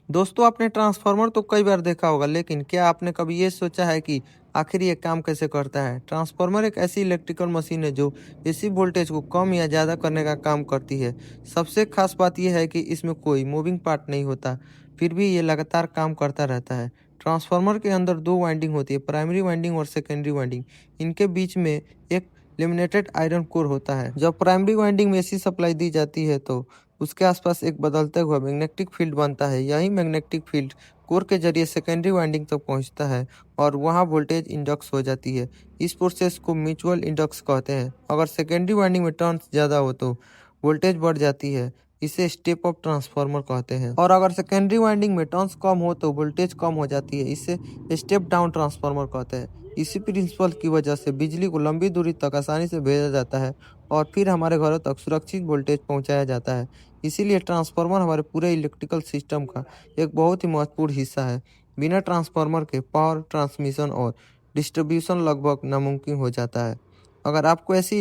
दोस्तों, आपने ट्रांसफार्मर तो कई बार देखा होगा, लेकिन क्या आपने कभी ये सोचा है कि आखिर ये काम कैसे करता है? ट्रांसफार्मर एक ऐसी इलेक्ट्रिकल मशीन है जो एसी वोल्टेज को कम या ज़्यादा करने का काम करती है। सबसे खास बात यह है कि इसमें कोई मूविंग पार्ट नहीं होता, फिर भी ये लगातार काम करता रहता है। ट्रांसफार्मर के अंदर दो वाइंडिंग होती है, प्राइमरी वाइंडिंग और सेकेंडरी वाइंडिंग। इनके बीच में एक लेमिनेटेड आयरन कोर होता है। जब प्राइमरी वाइंडिंग में एसी सप्लाई दी जाती है तो उसके आसपास एक बदलता हुआ मैग्नेटिक फील्ड बनता है। यही मैग्नेटिक फील्ड कोर के जरिए सेकेंडरी वाइंडिंग तक पहुंचता है और वहां वोल्टेज इंडक्स हो जाती है। इस प्रोसेस को म्यूचुअल इंडक्स कहते हैं। अगर सेकेंडरी वाइंडिंग में टर्न्स ज़्यादा हो तो वोल्टेज बढ़ जाती है। इसे स्टेप अप ट्रांसफार्मर कहते हैं। और अगर सेकेंडरी वाइंडिंग में टर्न्स कम हो तो वोल्टेज कम हो जाती है। इसे स्टेप डाउन ट्रांसफार्मर कहते हैं। इसी प्रिंसिपल की वजह से बिजली को लंबी दूरी तक आसानी से भेजा जाता है और फिर हमारे घरों तक सुरक्षित वोल्टेज पहुंचाया जाता है। इसीलिए ट्रांसफार्मर हमारे पूरे इलेक्ट्रिकल सिस्टम का एक बहुत ही महत्वपूर्ण हिस्सा है। बिना ट्रांसफार्मर के पावर ट्रांसमिशन और डिस्ट्रीब्यूशन लगभग नामुमकिन हो जाता है। अगर आपको ऐसी